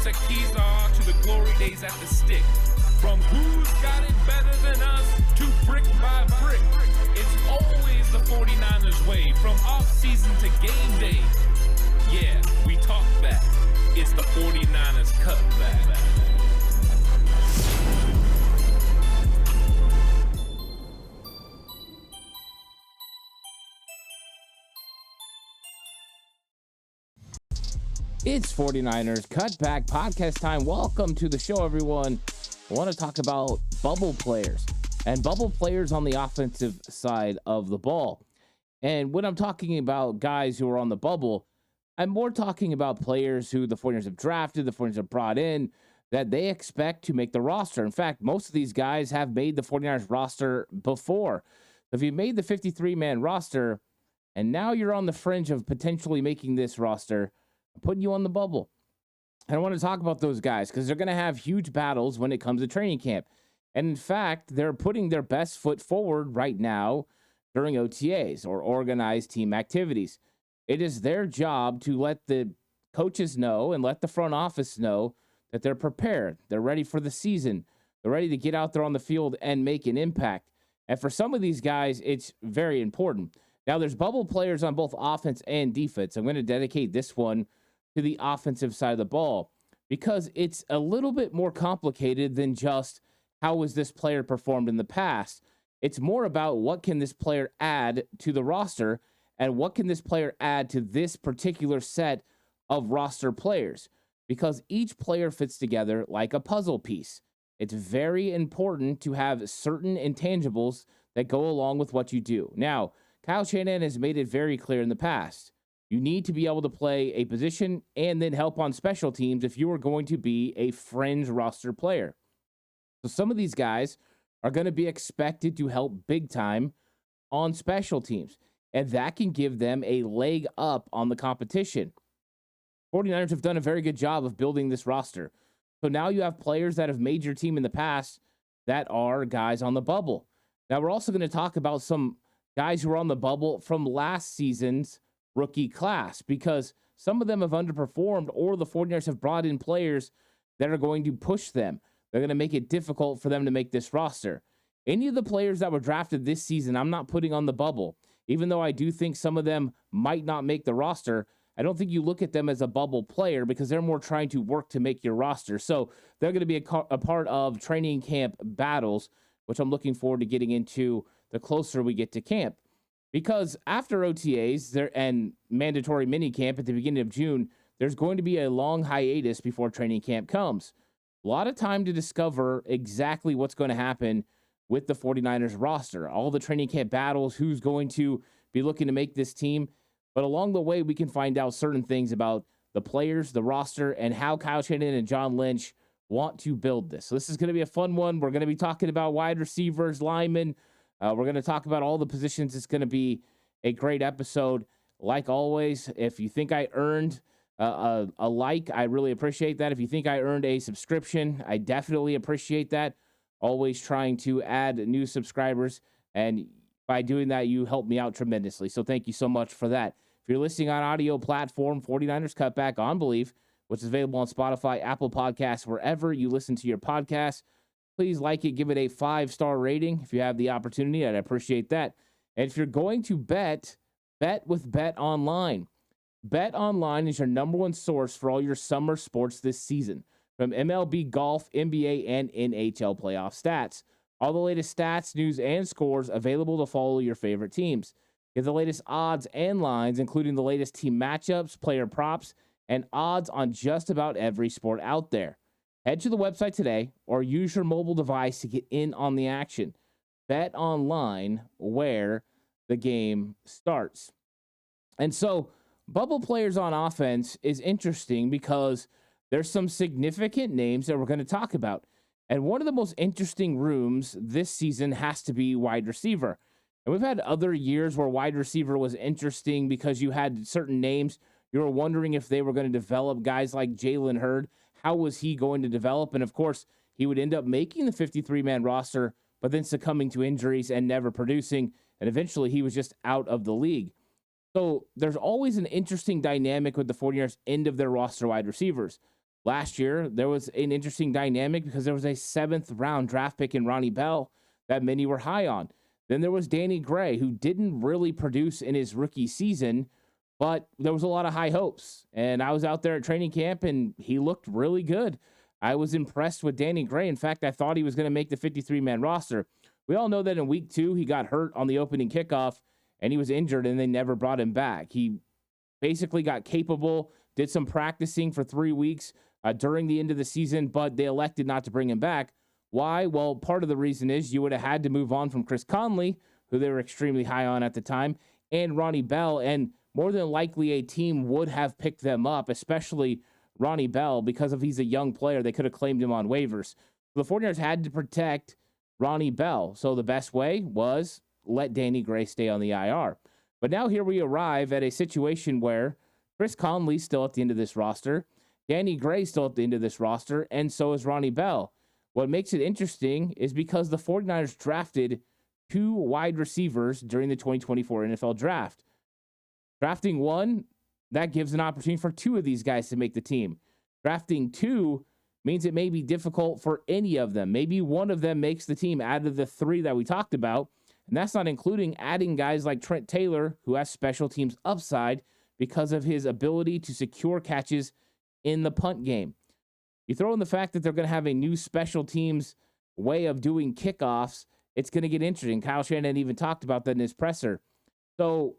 the keys are to the glory days at the stick. From who's got it better than us to brick by brick. It's always the 49ers way, from off-season to game day. Yeah, we talk back. It's the 49ers Cutback. It's 49ers Cutback podcast time. Welcome to the show, everyone. I want to talk about bubble players and bubble players on the offensive side of the ball. And when I'm talking about guys who are on the bubble, I'm more talking about players who the 49ers have drafted, the 49ers have brought in, that they expect to make the roster. In fact, most of these guys have made the 49ers roster before. If you made the 53-man roster, and now you're on the fringe of potentially making this roster, I'm putting you on the bubble. And I want to talk about those guys because they're going to have huge battles when it comes to training camp. And in fact, they're putting their best foot forward right now during OTAs or organized team activities. It is their job to let the coaches know and let the front office know that they're prepared. They're ready for the season. They're ready to get out there on the field and make an impact. And for some of these guys, it's very important. Now, there's bubble players on both offense and defense. I'm going to dedicate this one to the offensive side of the ball because it's a little bit more complicated than just how has this player performed in the past. It's more about what can this player add to the roster and what can this player add to this particular set of roster players, because each player fits together like a puzzle piece. It's very important to have certain intangibles that go along with what you do. Now, Kyle Shanahan has made it very clear in the past. You need to be able to play a position and then help on special teams if you are going to be a fringe roster player. So some of these guys are going to be expected to help big time on special teams, and that can give them a leg up on the competition. 49ers have done a very good job of building this roster. So now you have players that have made your team in the past that are guys on the bubble. Now we're also going to talk about some guys who are on the bubble from last season's rookie class, because some of them have underperformed, or the 49ers have brought in players that are going to push them. They're going to make it difficult for them to make this roster. Any of the players that were drafted this season, I'm not putting on the bubble. Even though I do think some of them might not make the roster, I don't think you look at them as a bubble player because they're more trying to work to make your roster. So they're going to be a part of training camp battles, which I'm looking forward to getting into the closer we get to camp. Because after OTAs and mandatory minicamp at the beginning of June, there's going to be a long hiatus before training camp comes. A lot of time to discover exactly what's going to happen with the 49ers roster, all the training camp battles, who's going to be looking to make this team. But along the way, we can find out certain things about the players, the roster, and how Kyle Shanahan and John Lynch want to build this. So this is going to be a fun one. We're going to be talking about wide receivers, linemen. We're going to talk about all the positions. It's going to be a great episode. Like always, if you think I earned a like, I really appreciate that. If you think I earned a subscription, I definitely appreciate that. Always trying to add new subscribers, and by doing that, you help me out tremendously. So thank you so much for that. If you're listening on audio platform, 49ers Cutback on Believe, which is available on Spotify, Apple Podcasts, wherever you listen to your podcasts, please like it, give it a 5-star rating if you have the opportunity. I'd appreciate that. And if you're going to bet with Bet Online. Bet Online is your number one source for all your summer sports this season, from MLB, golf, NBA, and NHL playoff stats. All the latest stats, news, and scores available to follow your favorite teams. Get the latest odds and lines, including the latest team matchups, player props, and odds on just about every sport out there. Head to the website today or use your mobile device to get in on the action. Bet Online, where the game starts. And so, bubble players on offense is interesting because there's some significant names that we're going to talk about. And one of the most interesting rooms this season has to be wide receiver. And we've had other years where wide receiver was interesting because you had certain names. You were wondering if they were going to develop. Guys like Jalen Hurd, how was he going to develop? And of course, he would end up making the 53-man roster, but then succumbing to injuries and never producing. And eventually he was just out of the league. So there's always an interesting dynamic with the 49ers end of their roster wide receivers. Last year, there was an interesting dynamic because there was a 7th-round draft pick in Ronnie Bell that many were high on. Then there was Danny Gray, who didn't really produce in his rookie season, but there was a lot of high hopes. And I was out there at training camp, and he looked really good. I was impressed with Danny Gray. In fact, I thought he was going to make the 53-man roster. We all know that in week 2, he got hurt on the opening kickoff, and he was injured, and they never brought him back. He basically got capable, did some practicing for 3 weeks during the end of the season, but they elected not to bring him back. Why? Well, part of the reason is you would have had to move on from Chris Conley, who they were extremely high on at the time, and Ronnie Bell, and more than likely a team would have picked them up, especially Ronnie Bell, because if he's a young player, they could have claimed him on waivers. The 49ers had to protect Ronnie Bell, so the best way was let Danny Gray stay on the IR. But now here we arrive at a situation where Chris Conley's still at the end of this roster, Danny Gray's still at the end of this roster, and so is Ronnie Bell. What makes it interesting is because the 49ers drafted 2 wide receivers during the 2024 NFL Draft. Drafting 1, that gives an opportunity for 2 of these guys to make the team. Drafting 2 means it may be difficult for any of them. Maybe one of them makes the team out of the 3 that we talked about, and that's not including adding guys like Trent Taylor, who has special teams upside because of his ability to secure catches in the punt game. You throw in the fact that they're going to have a new special teams way of doing kickoffs, it's going to get interesting. Kyle Shanahan even talked about that in his presser. So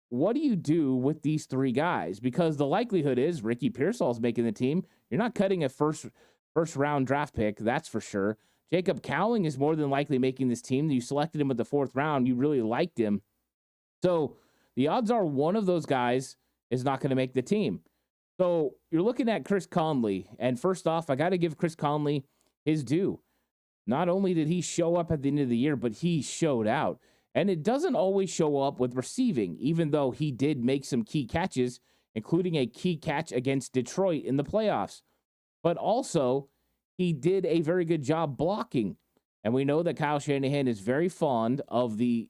what do you do with these 3 guys? Because the likelihood is Ricky Pearsall's making the team. You're not cutting a first round draft pick, that's for sure. Jacob Cowling is more than likely making this team. You selected him at the 4th round. You really liked him. So the odds are one of those guys is not going to make the team. So you're looking at Chris Conley, and first off, I got to give Chris Conley his due. Not only did he show up at the end of the year, but he showed out. And it doesn't always show up with receiving, even though he did make some key catches, including a key catch against Detroit in the playoffs. But also, he did a very good job blocking. And we know that Kyle Shanahan is very fond of the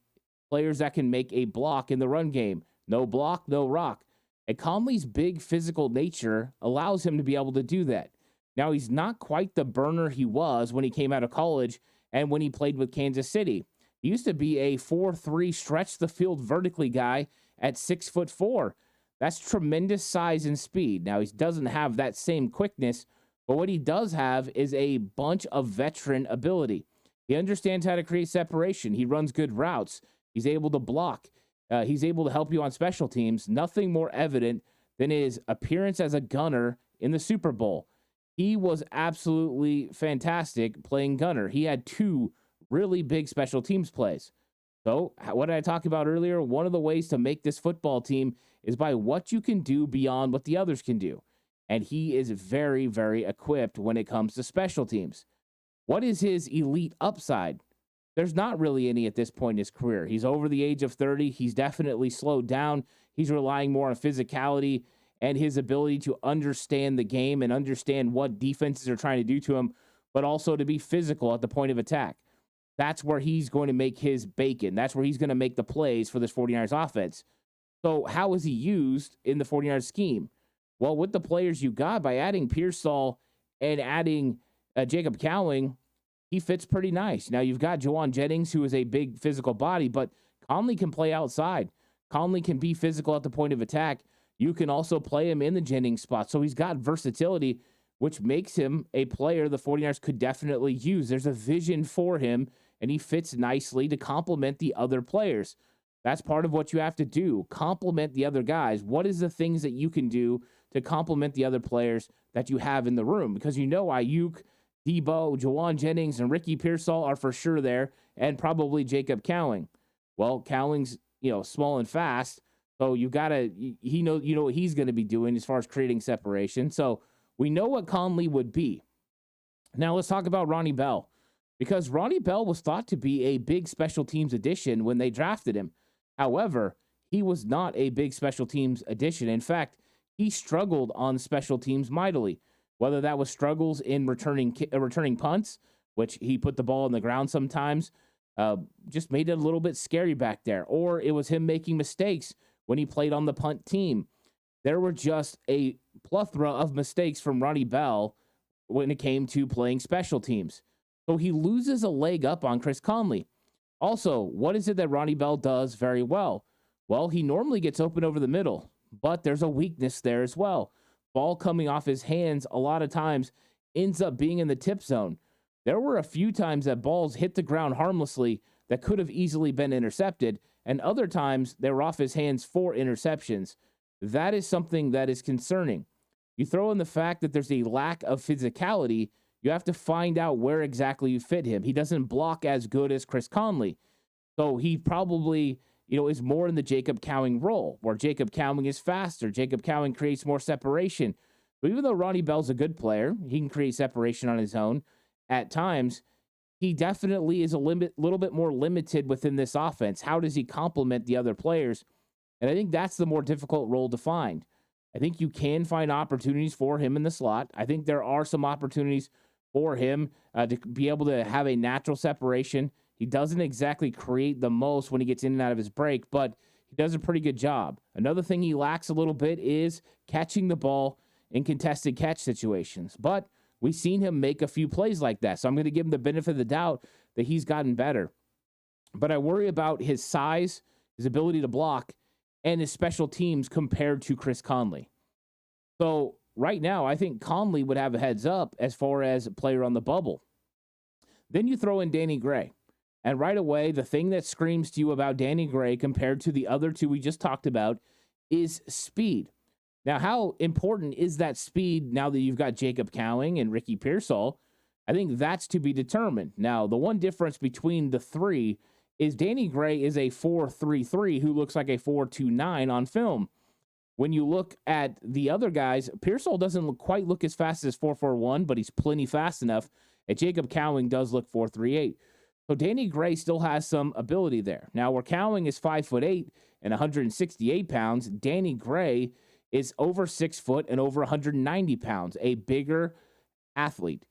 players that can make a block in the run game. No block, no rock. And Conley's big physical nature allows him to be able to do that. Now, he's not quite the burner he was when he came out of college and when he played with Kansas City. He used to be a 4-3 stretch the field vertically guy at 6'4". That's tremendous size and speed. Now, he doesn't have that same quickness, but what he does have is a bunch of veteran ability. He understands how to create separation. He runs good routes. He's able to block. He's able to help you on special teams. Nothing more evident than his appearance as a gunner in the Super Bowl. He was absolutely fantastic playing gunner. He had 2 really big special teams plays. So what did I talk about earlier? One of the ways to make this football team is by what you can do beyond what the others can do. And he is very, very equipped when it comes to special teams. What is his elite upside? There's not really any at this point in his career. He's over the age of 30. He's definitely slowed down. He's relying more on physicality and his ability to understand the game and understand what defenses are trying to do to him, but also to be physical at the point of attack. That's where he's going to make his bacon. That's where he's going to make the plays for this 49ers offense. So how is he used in the 49ers scheme? Well, with the players you got, by adding Pearsall and adding Jacob Cowling, he fits pretty nice. Now, you've got Juwan Jennings, who is a big physical body, but Conley can play outside. Conley can be physical at the point of attack. You can also play him in the Jennings spot. So he's got versatility, which makes him a player the 49ers could definitely use. There's a vision for him, and he fits nicely to complement the other players. That's part of what you have to do. Complement the other guys. What is the things that you can do to complement the other players that you have in the room? Because you know Ayuk, Debo, Juwan Jennings, and Ricky Pearsall are for sure there, and probably Jacob Cowling. Well, Cowling's, small and fast, so you know what he's going to be doing as far as creating separation. So we know what Conley would be. Now let's talk about Ronnie Bell, because Ronnie Bell was thought to be a big special teams addition when they drafted him. However, he was not a big special teams addition. In fact, he struggled on special teams mightily. Whether that was struggles in returning punts, which he put the ball on the ground sometimes, just made it a little bit scary back there. Or it was him making mistakes when he played on the punt team. There were just a plethora of mistakes from Ronnie Bell when it came to playing special teams. So he loses a leg up on Chris Conley. Also, what is it that Ronnie Bell does very well? Well, he normally gets open over the middle, but there's a weakness there as well. Ball coming off his hands a lot of times ends up being in the tip zone. There were a few times that balls hit the ground harmlessly that could have easily been intercepted, and other times they were off his hands for interceptions. That is something that is concerning. You throw in the fact that there's a lack of physicality, you have to find out where exactly you fit him. He doesn't block as good as Chris Conley. So he probably, is more in the Jacob Cowing role, where Jacob Cowing is faster. Jacob Cowing creates more separation. But even though Ronnie Bell's a good player, he can create separation on his own at times. He definitely is a little bit more limited within this offense. How does he complement the other players? And I think that's the more difficult role to find. I think you can find opportunities for him in the slot. I think there are some opportunities for him to be able to have a natural separation. He doesn't exactly create the most when he gets in and out of his break, but he does a pretty good job. Another thing he lacks a little bit is catching the ball in contested catch situations. But we've seen him make a few plays like that, so I'm going to give him the benefit of the doubt that he's gotten better. But I worry about his size, his ability to block, and his special teams compared to Chris Conley. So right now, I think Conley would have a heads up as far as a player on the bubble. Then you throw in Danny Gray. And right away, the thing that screams to you about Danny Gray compared to the other two we just talked about is speed. Now, how important is that speed now that you've got Jacob Cowing and Ricky Pearsall? I think that's to be determined. Now, the one difference between the three is Danny Gray is a 4.33 who looks like a 4.29 on film. When you look at the other guys, Pearsall doesn't quite look as fast as 4.41, but he's plenty fast enough. And Jacob Cowing does look 4.38. So Danny Gray still has some ability there. Now, where Cowing is 5'8" and 168 pounds, Danny Gray is over 6 foot and over 190 pounds, a bigger athlete.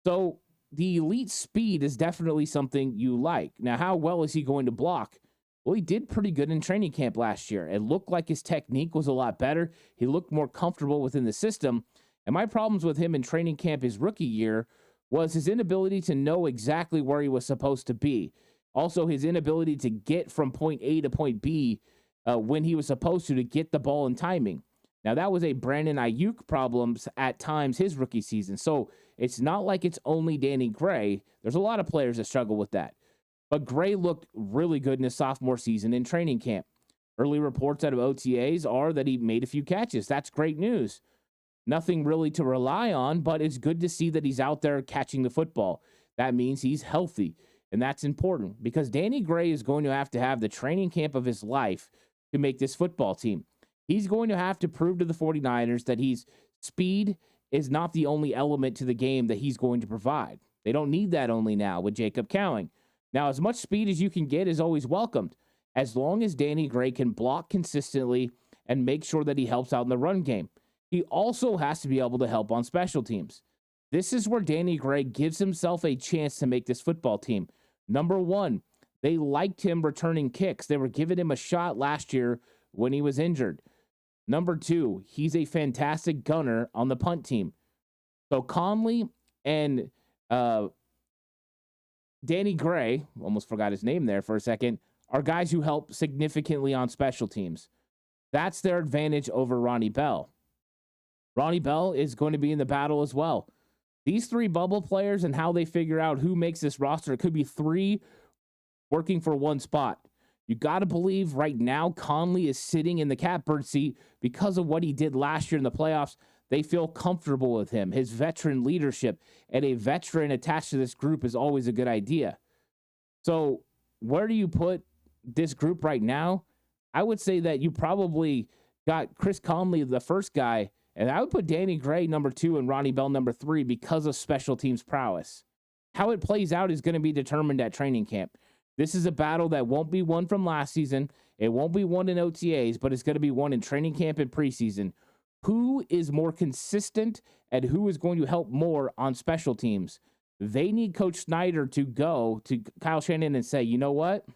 So the elite speed is definitely something you like. Now, how well is he going to block? Well, he did pretty good in training camp last year. It looked like his technique was a lot better. He looked more comfortable within the system. And my problems with him in training camp his rookie year was his inability to know exactly where he was supposed to be. Also, his inability to get from point A to point B when he was supposed to get the ball in timing. Now, that was a Brandon Ayuk problems at times his rookie season. So it's not like it's only Danny Gray. There's a lot of players that struggle with that. But Gray looked really good in his sophomore season in training camp. Early reports out of OTAs are that he made a few catches. That's great news. Nothing really to rely on, but it's good to see that he's out there catching the football. That means he's healthy, and that's important because Danny Gray is going to have the training camp of his life to make this football team. He's going to have to prove to the 49ers that speed is not the only element to the game that he's going to provide. They don't need that only now with Jacob Cowing. Now, as much speed as you can get is always welcomed, as long as Danny Gray can block consistently and make sure that he helps out in the run game. He also has to be able to help on special teams. This is where Danny Gray gives himself a chance to make this football team. Number one, they liked him returning kicks. They were giving him a shot last year when he was injured. Number two, he's a fantastic gunner on the punt team. So Conley and Danny Gray, almost forgot his name there for a second, are guys who help significantly on special teams. That's their advantage over Ronnie Bell. Ronnie Bell is going to be in the battle as well. These three bubble players and how they figure out who makes this roster, it could be three working for one spot. You got to believe right now Conley is sitting in the catbird seat because of what he did last year in the playoffs. They feel comfortable with him, his veteran leadership, and a veteran attached to this group is always a good idea. So where do you put this group right now? I would say that you probably got Chris Conley, the first guy, and I would put Danny Gray number 2 and Ronnie Bell number 3 because of special teams prowess. How it plays out is going to be determined at training camp. This is a battle that won't be won from last season. It won't be won in OTAs, but it's going to be won in training camp and preseason. Who is more consistent and who is going to help more on special teams? They need Coach Snyder to go to Kyle Shanahan and say, you know what?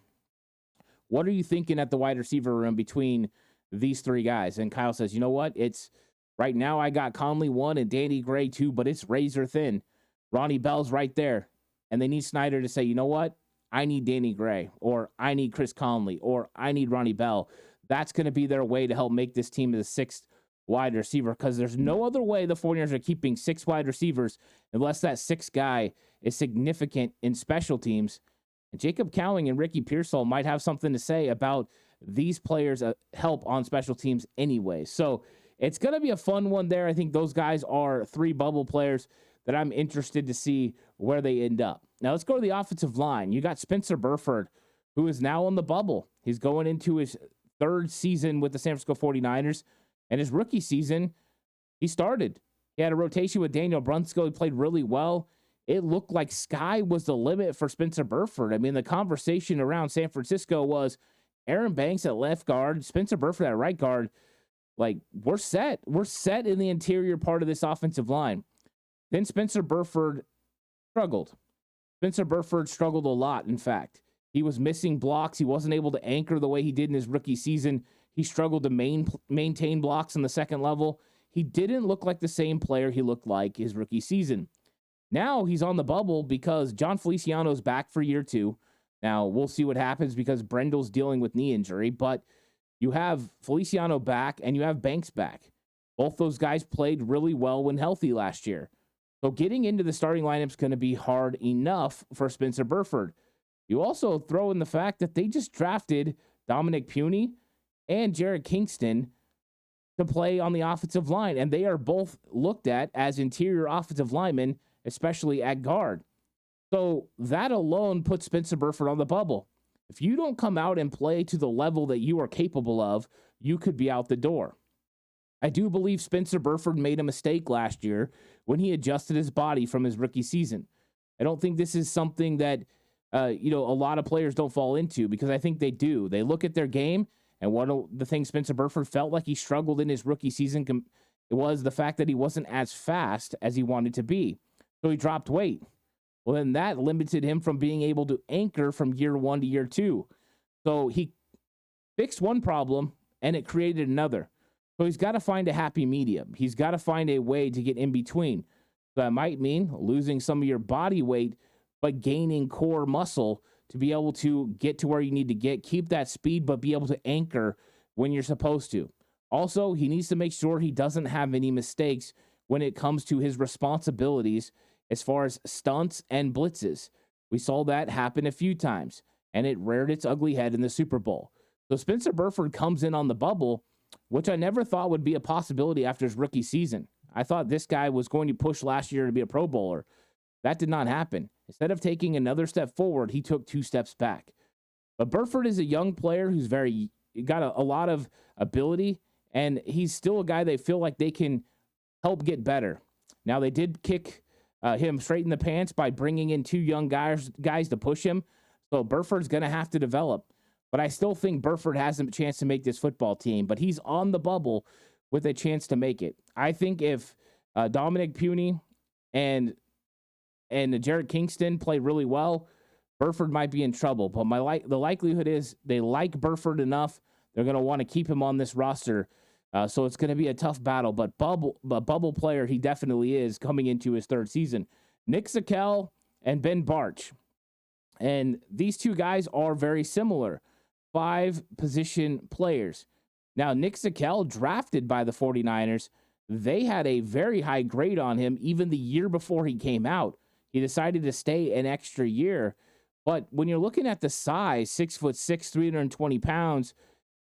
What are you thinking at the wide receiver room between these three guys? And Kyle says, you know what? It's Right now, I got Conley 1 and Danny Gray 2, but it's razor thin. Ronnie Bell's right there. And they need Snyder to say, you know what? I need Danny Gray, or I need Chris Conley, or I need Ronnie Bell. That's going to be their way to help make this team the sixth wide receiver, because there's no other way the 49ers are keeping 6 wide receivers unless that sixth guy is significant in special teams. And Jacob Cowing and Ricky Pearsall might have something to say about these players' help on special teams anyway. So it's going to be a fun one there. I think those guys are 3 bubble players that I'm interested to see where they end up. Now let's go to the offensive line. You got Spencer Burford, who is now on the bubble. He's going into his 3rd season with the San Francisco 49ers. And his rookie season, he started. He had a rotation with Daniel Brunskill. He played really well. It looked like sky was the limit for Spencer Burford. I mean, the conversation around San Francisco was Aaron Banks at left guard, Spencer Burford at right guard. Like, we're set. We're set in the interior part of this offensive line. Then Spencer Burford struggled. Spencer Burford struggled a lot, in fact. He was missing blocks. He wasn't able to anchor the way he did in his rookie season. He struggled to maintain blocks in the second level. He didn't look like the same player he looked like his rookie season. Now he's on the bubble because John Feliciano's back for year 2. Now we'll see what happens because Brendel's dealing with knee injury, but you have Feliciano back and you have Banks back. Both those guys played really well when healthy last year. So getting into the starting lineup is going to be hard enough for Spencer Burford. You also throw in the fact that they just drafted Dominic Puny and Jared Kingston to play on the offensive line, and they are both looked at as interior offensive linemen, especially at guard. So that alone puts Spencer Burford on the bubble. If you don't come out and play to the level that you are capable of, you could be out the door. I do believe Spencer Burford made a mistake last year when he adjusted his body from his rookie season. I don't think this is something that a lot of players don't fall into, because I think they do. They look at their game, and one of the things Spencer Burford felt like he struggled in his rookie season was the fact that he wasn't as fast as he wanted to be. So he dropped weight. Well, then that limited him from being able to anchor from year 1 to year 2. So he fixed one problem, and it created another. So he's got to find a happy medium. He's got to find a way to get in between. So that might mean losing some of your body weight, but gaining core muscle to be able to get to where you need to get, keep that speed, but be able to anchor when you're supposed to. Also, he needs to make sure he doesn't have any mistakes when it comes to his responsibilities as far as stunts and blitzes. We saw that happen a few times, and it reared its ugly head in the Super Bowl. So Spencer Burford comes in on the bubble, which I never thought would be a possibility after his rookie season. I thought this guy was going to push last year to be a Pro Bowler. That did not happen. Instead of taking another step forward, he took 2 steps back. But Burford is a young player who's got a lot of ability, and he's still a guy they feel like they can help get better. Now, they did kick him straight in the pants by bringing in 2 young guys to push him. So Burford's going to have to develop. But I still think Burford has a chance to make this football team. But he's on the bubble with a chance to make it. I think if Dominic Puny and Jared Kingston play really well, Burford might be in trouble. But the likelihood is they like Burford enough. They're going to want to keep him on this roster. So it's going to be a tough battle. But bubble player he definitely is coming into his 3rd season. Nick Zakelj and Ben Bartch. And these 2 guys are very similar. 5-position players. Now, Nick Zakelj, drafted by the 49ers, they had a very high grade on him even the year before he came out. He decided to stay an extra year. But when you're looking at the size, 6'6", 320 pounds,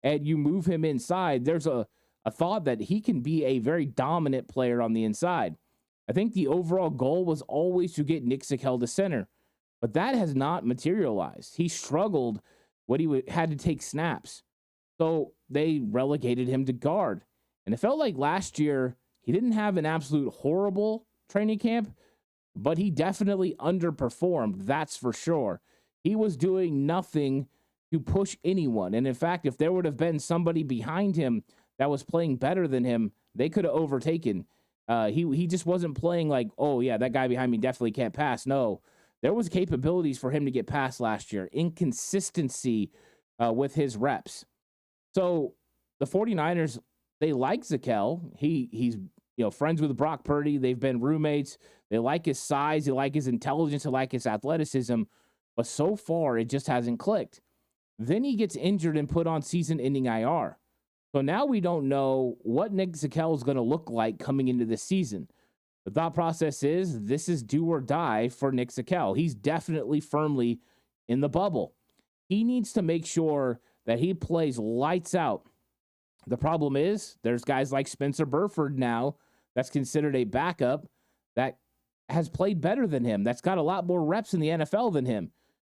and you move him inside, there's a thought that he can be a very dominant player on the inside. I think the overall goal was always to get Nick Zakelj to center, but that has not materialized. He struggled when he had to take snaps. So they relegated him to guard. And it felt like last year he didn't have an absolute horrible training camp, but he definitely underperformed, that's for sure. He was doing nothing to push anyone. And in fact, if there would have been somebody behind him that was playing better than him, they could have overtaken. He just wasn't playing like, oh, yeah, that guy behind me definitely can't pass. No, there was capabilities for him to get past last year. Inconsistency with his reps. So the 49ers they like Zakelj. He's friends with Brock Purdy. They've been roommates. They like his size. They like his intelligence. They like his athleticism. But so far, it just hasn't clicked. Then he gets injured and put on season-ending IR. So now we don't know what Nick Zakelj is going to look like coming into this season. The thought process is this is do or die for Nick Zakelj. He's definitely firmly in the bubble. He needs to make sure that he plays lights out. The problem is there's guys like Spencer Burford now that's considered a backup that has played better than him, that's got a lot more reps in the NFL than him.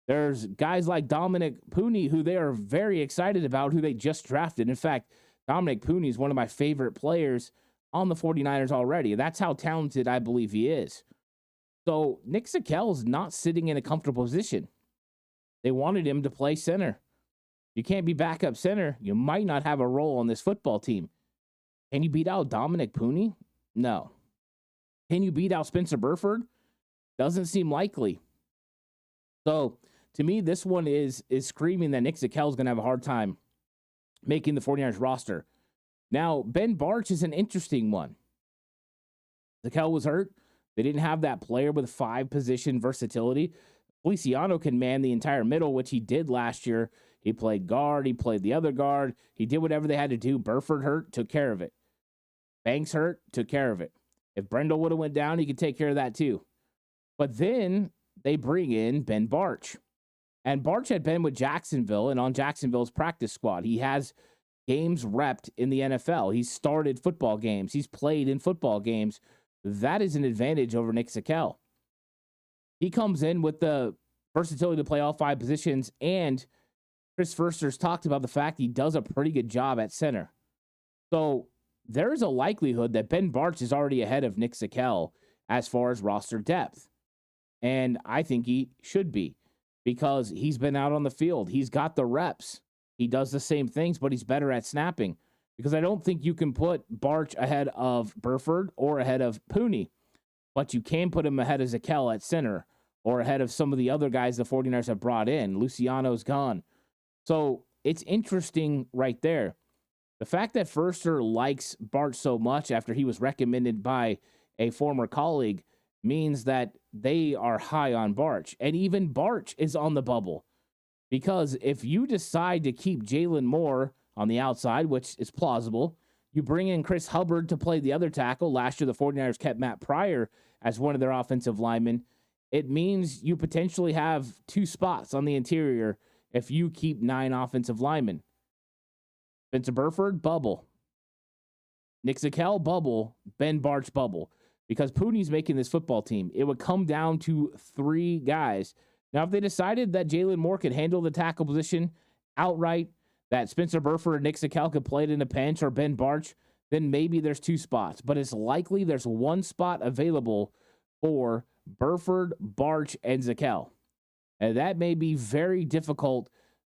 There's guys like Dominic Pooney, who they are very excited about, who they just drafted. In fact, Dominic Pooney is one of my favorite players on the 49ers already. That's how talented I believe he is. So Nick Zakelj is not sitting in a comfortable position. They wanted him to play center. You can't be backup center. You might not have a role on this football team. Can you beat out Dominic Pooney? No. Can you beat out Spencer Burford? Doesn't seem likely. So, to me, this one is screaming that Nick Zakelj is going to have a hard time making the 49ers roster. Now, Ben Bartch is an interesting one. Zakelj was hurt. They didn't have that player with 5-position versatility. Feliciano can man the entire middle, which he did last year. He played guard. He played the other guard. He did whatever they had to do. Burford hurt, took care of it. Banks hurt, took care of it. If Brendel would have went down, he could take care of that too. But then they bring in Ben Bartch. And Bartch had been with Jacksonville and on Jacksonville's practice squad. He has games repped in the NFL. He's started football games. He's played in football games. That is an advantage over Nick Zakelj. He comes in with the versatility to play all 5 positions, and Chris Foerster's talked about the fact he does a pretty good job at center. So there's a likelihood that Ben Bartch is already ahead of Nick Zakelj as far as roster depth. And I think he should be, because he's been out on the field. He's got the reps. He does the same things, but he's better at snapping. Because I don't think you can put Bartch ahead of Burford or ahead of Pooney, but you can put him ahead of Zakelj at center or ahead of some of the other guys the 49ers have brought in. Luciano's gone. So it's interesting right there. The fact that Foerster likes Bartch so much after he was recommended by a former colleague means that they are high on Bartch. And even Bartch is on the bubble. Because if you decide to keep Jalen Moore on the outside, which is plausible, you bring in Chris Hubbard to play the other tackle. Last year, the 49ers kept Matt Pryor as one of their offensive linemen. It means you potentially have 2 spots on the interior if you keep 9 offensive linemen. Spencer Burford, bubble. Nick Zakelj, bubble. Ben Bartch, bubble. Because Pooney's making this football team. It would come down to 3 guys. Now, if they decided that Jalen Moore could handle the tackle position outright, that Spencer Burford or Nick Zakelj could play it in a pinch, or Ben Bartch, then maybe there's 2 spots. But it's likely there's 1 spot available for Burford, Bartch, and Zakelj. And that may be very difficult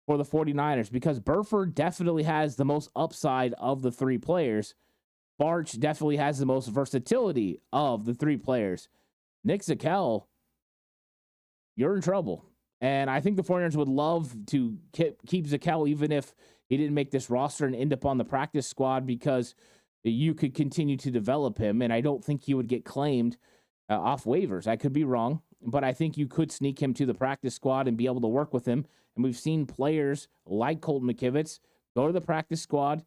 for the 49ers because Burford definitely has the most upside of the 3 players. Bartch definitely has the most versatility of the 3 players. Nick Zakelj, you're in trouble. And I think the 49ers would love to keep Zakelj even if he didn't make this roster and end up on the practice squad, because you could continue to develop him. And I don't think he would get claimed off waivers. I could be wrong, but I think you could sneak him to the practice squad and be able to work with him. And we've seen players like Colton McKivitz go to the practice squad,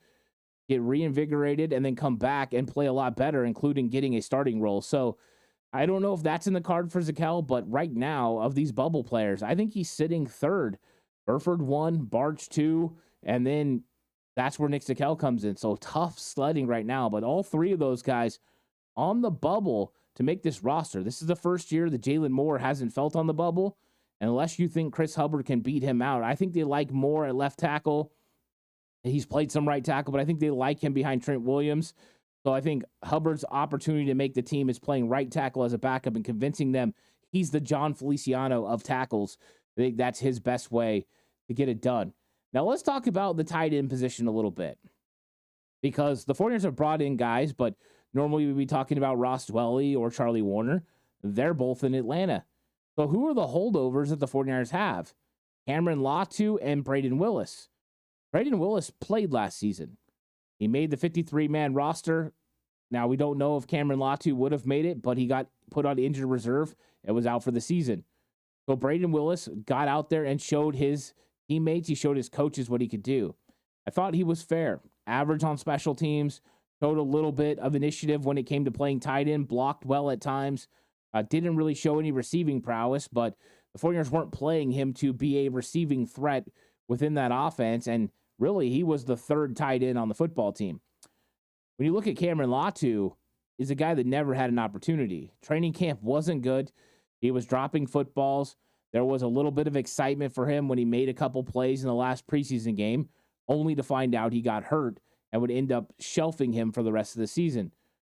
get reinvigorated, and then come back and play a lot better, including getting a starting role. So I don't know if that's in the card for Zakelj, but right now, of these bubble players, I think he's sitting 3rd. Burford 1, Bartch 2, and then that's where Nick Zakelj comes in. So tough sledding right now, but all 3 of those guys on the bubble to make this roster. This is the first year that Jalen Moore hasn't felt on the bubble, unless you think Chris Hubbard can beat him out. I think they like Moore at left tackle. He's played some right tackle, but I think they like him behind Trent Williams. So I think Hubbard's opportunity to make the team is playing right tackle as a backup and convincing them he's the John Feliciano of tackles. I think that's his best way to get it done. Now let's talk about the tight end position a little bit, because the 49ers have brought in guys, but normally we'd be talking about Ross Dwelley or Charlie Warner. They're both in Atlanta. So who are the holdovers that the 49ers have? Cameron Latu and Braden Willis. Braden Willis played last season. He made the 53-man roster. Now, we don't know if Cameron Latu would have made it, but he got put on injured reserve and was out for the season. So Braden Willis got out there and showed his teammates, he showed his coaches what he could do. I thought he was fair. Average on special teams, showed a little bit of initiative when it came to playing tight end, blocked well at times. Didn't really show any receiving prowess, but the 49ers weren't playing him to be a receiving threat within that offense, and really, he was the third tight end on the football team. When you look at Cameron Latu, he's a guy that never had an opportunity. Training camp wasn't good. He was dropping footballs. There was a little bit of excitement for him when he made a couple plays in the last preseason game, only to find out he got hurt and would end up shelving him for the rest of the season.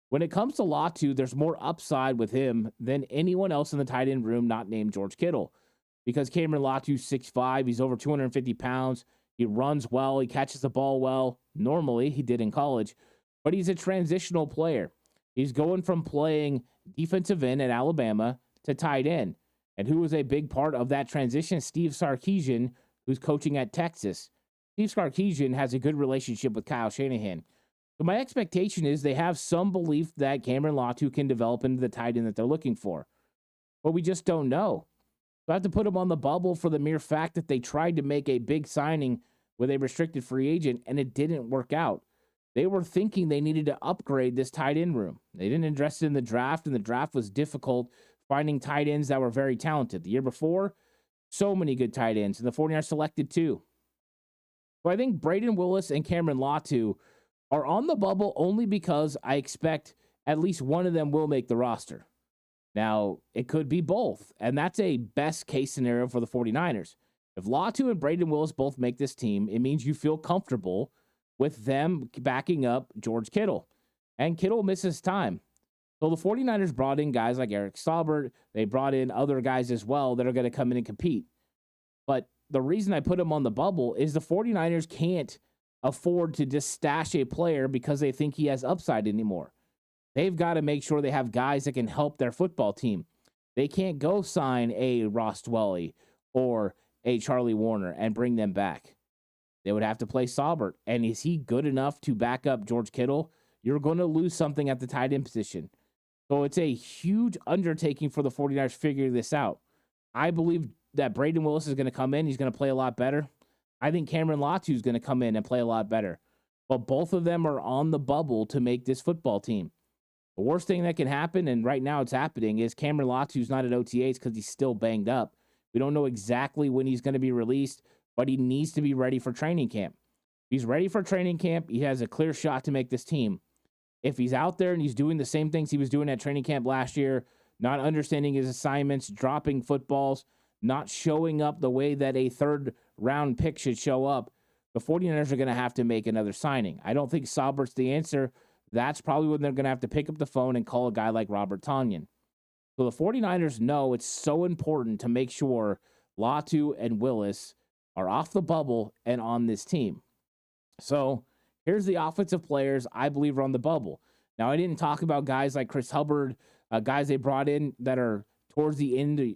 When it comes to Latu, there's more upside with him than anyone else in the tight end room not named George Kittle. Because Cameron Latu's 6'5", he's over 250 pounds. He runs well. He catches the ball well. Normally, he did in college. But he's a transitional player. He's going from playing defensive end at Alabama to tight end. And who was a big part of that transition? Steve Sarkisian, who's coaching at Texas. Steve Sarkisian has a good relationship with Kyle Shanahan. So my expectation is they have some belief that Cameron Latu can develop into the tight end that they're looking for. But we just don't know. So I have to put him on the bubble for the mere fact that they tried to make a big signing with a restricted free agent, and it didn't work out. They were thinking they needed to upgrade this tight end room. They didn't invest in the draft, and the draft was difficult finding tight ends that were very talented. The year before, so many good tight ends, and the 49ers selected two. So I think Braden Willis and Cameron Latu are on the bubble only because I expect at least one of them will make the roster. Now, it could be both, and that's a best-case scenario for the 49ers. If Latu and Braden Willis both make this team, it means you feel comfortable with them backing up George Kittle. And Kittle misses time. So the 49ers brought in guys like Eric Saubert. They brought in other guys as well that are going to come in and compete. But the reason I put him on the bubble is the 49ers can't afford to just stash a player because they think he has upside anymore. They've got to make sure they have guys that can help their football team. They can't go sign a Ross Dwelley or a Charlie Warner and bring them back. They would have to play Saubert. And is he good enough to back up George Kittle? You're going to lose something at the tight end position. So it's a huge undertaking for the 49ers figuring this out. I believe that Braden Willis is going to come in. He's going to play a lot better. I think Cameron Latu is going to come in and play a lot better. But both of them are on the bubble to make this football team. The worst thing that can happen, and right now it's happening, is Cameron Latu's not at OTAs because he's still banged up. We don't know exactly when he's going to be released, but he needs to be ready for training camp. If he's ready for training camp, he has a clear shot to make this team. If he's out there and he's doing the same things he was doing at training camp last year, not understanding his assignments, dropping footballs, not showing up the way that a third-round pick should show up, the 49ers are going to have to make another signing. I don't think Saubert's the answer. That's probably when they're going to have to pick up the phone and call a guy like Robert Tonyan. So the 49ers know it's so important to make sure Latu and Willis are off the bubble and on this team. So here's the offensive players I believe are on the bubble. Now, I didn't talk about guys like Chris Hubbard, guys they brought in that are towards the end,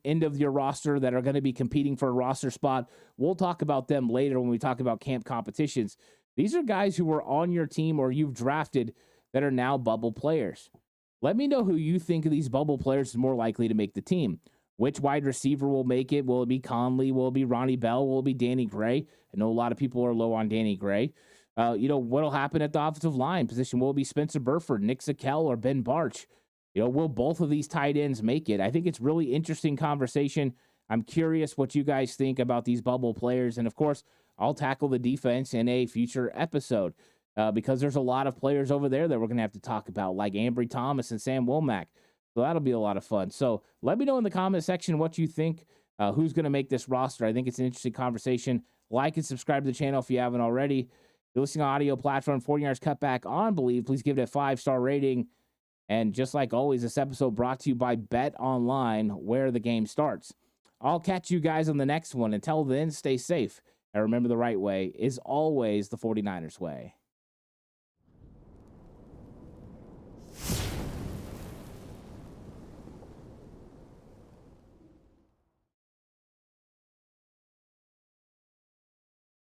end of your roster that are going to be competing for a roster spot. We'll talk about them later when we talk about camp competitions. These are guys who were on your team or you've drafted that are now bubble players. Let me know who you think of these bubble players is more likely to make the team. Which wide receiver will make it? Will it be Conley? Will it be Ronnie Bell? Will it be Danny Gray? I know a lot of people are low on Danny Gray. What will happen at the offensive line position? Will it be Spencer Burford, Nick Zakelj, or Ben Barch? Will both of these tight ends make it? I think it's really interesting conversation. I'm curious what you guys think about these bubble players. And, of course, I'll tackle the defense in a future episode because there's a lot of players over there that we're going to have to talk about, like Ambry Thomas and Sam Womack. So that'll be a lot of fun. So let me know in the comment section what you think, who's going to make this roster. I think it's an interesting conversation. Like and subscribe to the channel if you haven't already. If you're listening on audio platform, 49ers Cutback on Believe. Please give it a 5-star rating. And just like always, this episode brought to you by Bet Online, where the game starts. I'll catch you guys on the next one. Until then, stay safe. And remember, the right way is always the 49ers way.